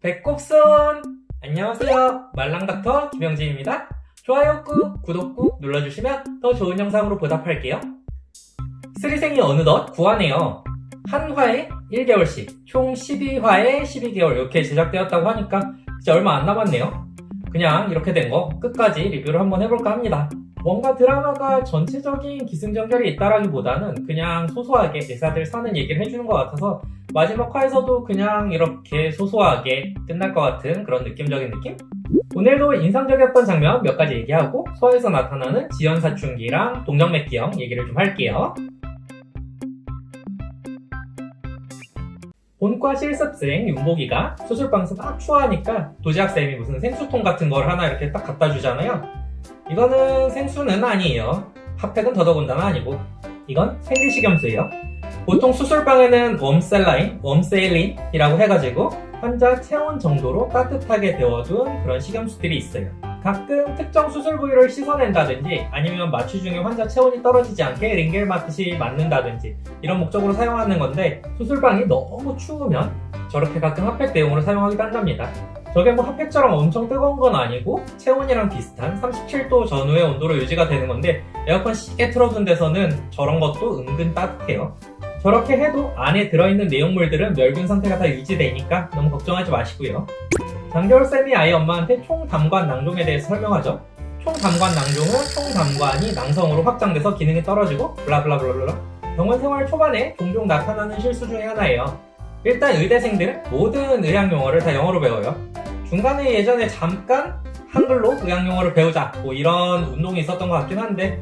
배꼽손! 안녕하세요. 말랑닥터 김영진입니다. 좋아요 꾹, 구독 꾹 눌러주시면 더 좋은 영상으로 보답할게요. 스리생이 어느덧 9화네요. 한 화에 1개월씩 총 12화에 12개월 이렇게 제작되었다고 하니까 이제 얼마 안 남았네요. 그냥 이렇게 된 거 끝까지 리뷰를 한번 해볼까 합니다. 뭔가 드라마가 전체적인 기승전결이 있다라기보다는 그냥 소소하게 의사들 사는 얘기를 해주는 것 같아서 마지막 화에서도 그냥 이렇게 소소하게 끝날 것 같은 그런 느낌적인 느낌? 오늘도 인상적이었던 장면 몇 가지 얘기하고 소화에서 나타나는 지연사춘기랑 동정맥기형 얘기를 좀 할게요. 본과 실습생 윤복이가 수술방에서 딱 추워하니까 도지학쌤이 무슨 생수통 같은 걸 하나 이렇게 딱 갖다 주잖아요. 이거는 생수는 아니에요. 핫팩은 더더군다나 아니고 이건 생리식염수예요. 보통 수술방에는 웜셀린이라고 해가지고 환자 체온 정도로 따뜻하게 데워둔 그런 식염수들이 있어요. 가끔 특정 수술 부위를 씻어낸다든지 아니면 마취 중에 환자 체온이 떨어지지 않게 링겔 맞듯이 맞는다든지 이런 목적으로 사용하는 건데 수술방이 너무 추우면 저렇게 가끔 핫팩 대용으로 사용하기도 한답니다. 저게 뭐 핫팩처럼 엄청 뜨거운 건 아니고 체온이랑 비슷한 37도 전후의 온도로 유지가 되는 건데 에어컨 시계 틀어둔 데서는 저런 것도 은근 따뜻해요. 저렇게 해도 안에 들어있는 내용물들은 멸균 상태가 다 유지되니까 너무 걱정하지 마시고요. 장겨울쌤이 아이 엄마한테 총담관 낭종에 대해서 설명하죠. 총담관 낭종은 총담관이 낭성으로 확장돼서 기능이 떨어지고 블라블라블라블라. 병원 생활 초반에 종종 나타나는 실수 중에 하나예요. 일단 의대생들은 모든 의학용어를 다 영어로 배워요. 중간에 예전에 잠깐 한글로 의학용어를 배우자 뭐 이런 운동이 있었던 것 같긴 한데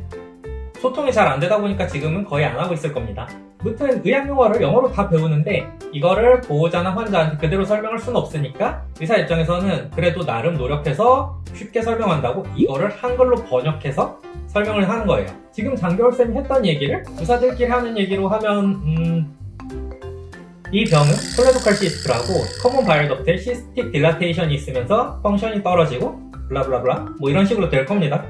소통이 잘 안 되다 보니까 지금은 거의 안 하고 있을 겁니다. 무튼 의학용어를 영어로 다 배우는데 이거를 보호자나 환자한테 그대로 설명할 수는 없으니까 의사 입장에서는 그래도 나름 노력해서 쉽게 설명한다고 이거를 한글로 번역해서 설명을 하는 거예요. 지금 장겨울쌤이 했던 얘기를 의사들끼리 하는 얘기로 하면 이 병은 콜레도칼시스트라고 커먼 바이럴 덕트에 시스틱 딜라테이션이 있으면서 펑션이 떨어지고 블라블라블라 뭐 이런 식으로 될 겁니다.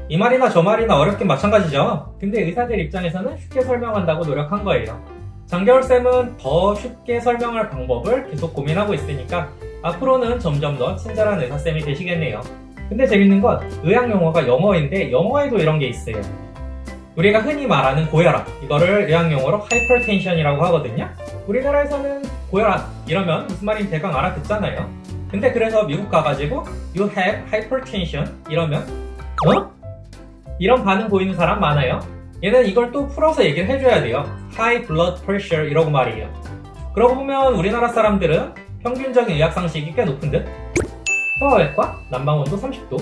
이 말이나 저 말이나 어렵긴 마찬가지죠. 근데 의사들 입장에서는 쉽게 설명한다고 노력한 거예요. 장겨울쌤은 더 쉽게 설명할 방법을 계속 고민하고 있으니까 앞으로는 점점 더 친절한 의사쌤이 되시겠네요. 근데 재밌는 건 의학용어가 영어인데 영어에도 이런 게 있어요. 우리가 흔히 말하는 고혈압, 이거를 의학용어로 하이퍼텐션이라고 하거든요. 우리나라에서는 고혈압 이러면 무슨 말인지 대강 알아듣잖아요. 근데 그래서 미국 가가지고 You have hypertension 이러면 이런 반응 보이는 사람 많아요. 얘는 이걸 또 풀어서 얘기를 해줘야 돼요. High blood pressure 이러고 말이에요. 그러고 보면 우리나라 사람들은 평균적인 의학상식이 꽤 높은 듯. 소아외과, 난방온도 30도.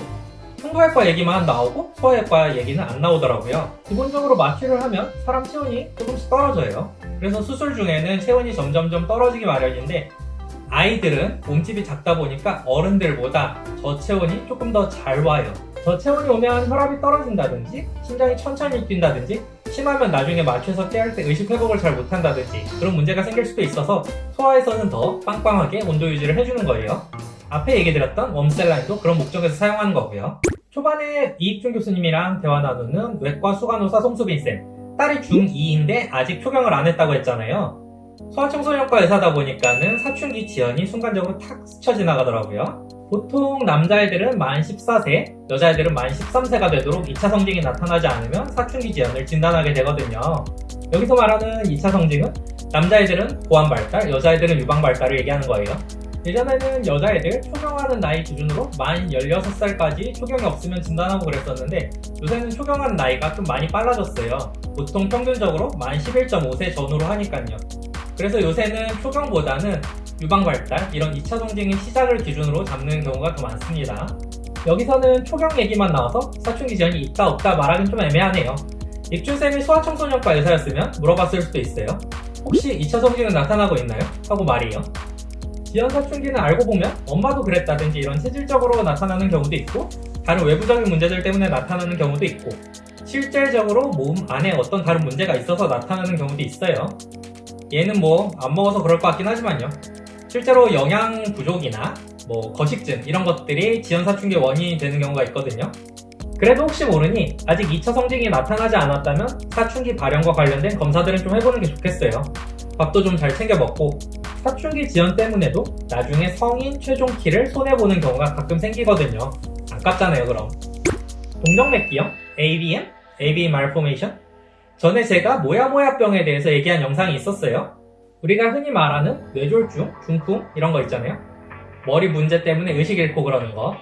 흉부외과 얘기만 나오고 소아외과 얘기는 안 나오더라고요. 기본적으로 마취를 하면 사람 체온이 조금씩 떨어져요. 그래서 수술 중에는 체온이 점점점 떨어지기 마련인데 아이들은 몸집이 작다 보니까 어른들보다 저체온이 조금 더 잘 와요. 저체온이 오면 혈압이 떨어진다든지 심장이 천천히 뛴다든지 심하면 나중에 마취해서 깨할 때 의식 회복을 잘 못한다든지 그런 문제가 생길 수도 있어서 소아에서는 더 빵빵하게 온도 유지를 해주는 거예요. 앞에 얘기드렸던 웜셀라인도 그런 목적에서 사용하는 거고요. 초반에 이익준 교수님이랑 대화 나누는 외과 수간호사 송수빈쌤 딸이 중2인데 아직 초경을 안 했다고 했잖아요. 소아청소년과 의사다 보니까는 사춘기 지연이 순간적으로 탁 스쳐 지나가더라고요. 보통 남자애들은 만 14세, 여자애들은 만 13세가 되도록 2차 성징이 나타나지 않으면 사춘기 지연을 진단하게 되거든요. 여기서 말하는 2차 성징은 남자애들은 보완 발달, 여자애들은 유방 발달을 얘기하는 거예요. 예전에는 여자애들 초경하는 나이 기준으로 만 16살까지 초경이 없으면 진단하고 그랬었는데 요새는 초경하는 나이가 좀 많이 빨라졌어요. 보통 평균적으로 만 11.5세 전후로 하니까요. 그래서 요새는 초경보다는 유방 발달, 이런 2차 성징의 시작을 기준으로 잡는 경우가 더 많습니다. 여기서는 초경 얘기만 나와서 사춘기 지연이 있다 없다 말하긴 좀 애매하네요. 익준쌤이 소아청소년과 의사였으면 물어봤을 수도 있어요. 혹시 2차 성징은 나타나고 있나요? 하고 말이에요. 지연 사춘기는 알고 보면 엄마도 그랬다든지 이런 체질적으로 나타나는 경우도 있고 다른 외부적인 문제들 때문에 나타나는 경우도 있고 실질적으로 몸 안에 어떤 다른 문제가 있어서 나타나는 경우도 있어요. 얘는 뭐 안 먹어서 그럴 것 같긴 하지만요. 실제로 영양 부족이나 뭐 거식증 이런 것들이 지연 사춘기의 원인이 되는 경우가 있거든요. 그래도 혹시 모르니 아직 2차 성징이 나타나지 않았다면 사춘기 발현과 관련된 검사들은 좀 해보는 게 좋겠어요. 밥도 좀 잘 챙겨 먹고 사춘기 지연 때문에도 나중에 성인 최종 키를 손해보는 경우가 가끔 생기거든요. 아깝잖아요, 그럼. 동정맥기형, AVM, AV malformation. 전에 제가 모야모야병에 대해서 얘기한 영상이 있었어요. 우리가 흔히 말하는 뇌졸중, 중풍 이런 거 있잖아요. 머리 문제 때문에 의식 잃고 그러는 거.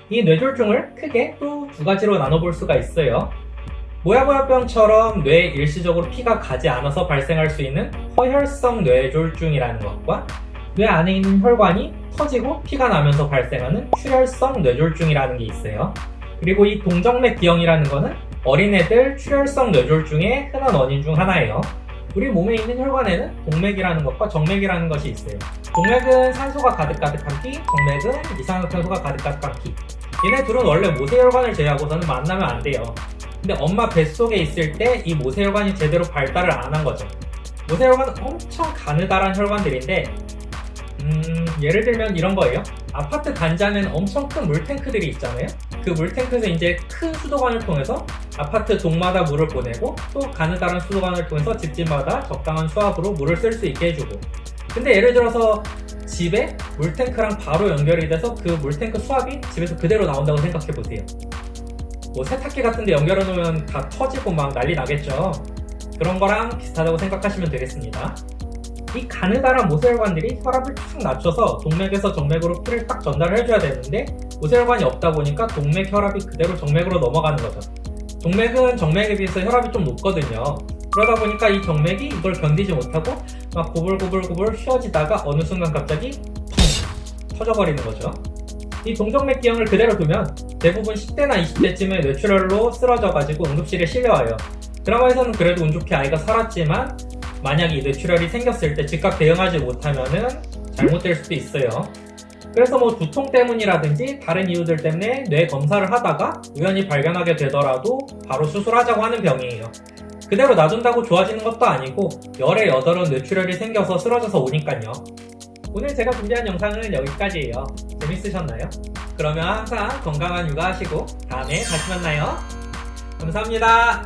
이 뇌졸중을 크게 또 두 가지로 나눠볼 수가 있어요. 모야모야병처럼 뇌에 일시적으로 피가 가지 않아서 발생할 수 있는 허혈성 뇌졸중이라는 것과 뇌 안에 있는 혈관이 터지고 피가 나면서 발생하는 출혈성 뇌졸중이라는 게 있어요. 그리고 이 동정맥기형이라는 거는 어린애들 출혈성 뇌졸중의 흔한 원인 중 하나예요. 우리 몸에 있는 혈관에는 동맥이라는 것과 정맥이라는 것이 있어요. 동맥은 산소가 가득가득한 피, 정맥은 이산화탄소가 가득가득한 피. 얘네 둘은 원래 모세혈관을 제외하고서는 만나면 안 돼요. 근데 엄마 뱃속에 있을 때 이 모세혈관이 제대로 발달을 안 한 거죠. 모세혈관은 엄청 가느다란 혈관들인데 예를 들면 이런 거예요. 아파트 단지안에는 엄청 큰 물탱크들이 있잖아요. 그 물탱크에서 이제 큰 수도관을 통해서 아파트 동마다 물을 보내고 또 가느다란 수도관을 통해서 집집마다 적당한 수압으로 물을 쓸 수 있게 해주고. 근데 예를 들어서 집에 물탱크랑 바로 연결이 돼서 그 물탱크 수압이 집에서 그대로 나온다고 생각해 보세요. 뭐 세탁기 같은 데 연결해 놓으면 다 터지고 막 난리 나겠죠. 그런 거랑 비슷하다고 생각하시면 되겠습니다. 이 가느다란 모세혈관들이 혈압을 탁 낮춰서 동맥에서 정맥으로 피를 딱 전달을 해줘야 되는데 모세혈관이 없다 보니까 동맥 혈압이 그대로 정맥으로 넘어가는 거죠. 동맥은 정맥에 비해서 혈압이 좀 높거든요. 그러다 보니까 이 정맥이 이걸 견디지 못하고 막 고불고불고불 휘어지다가 어느 순간 갑자기 펑 터져버리는 거죠. 이 동정맥기형을 그대로 두면 대부분 10대나 20대쯤에 뇌출혈로 쓰러져가지고 응급실에 실려와요. 드라마에서는 그래도 운 좋게 아이가 살았지만 만약에 이 뇌출혈이 생겼을 때 즉각 대응하지 못하면은 잘못될 수도 있어요. 그래서 뭐 두통 때문이라든지 다른 이유들 때문에 뇌 검사를 하다가 우연히 발견하게 되더라도 바로 수술하자고 하는 병이에요. 그대로 놔둔다고 좋아지는 것도 아니고 열에 여덟은 뇌출혈이 생겨서 쓰러져서 오니까요. 오늘 제가 준비한 영상은 여기까지예요. 재밌으셨나요? 그러면 항상 건강한 육아하시고 다음에 다시 만나요. 감사합니다.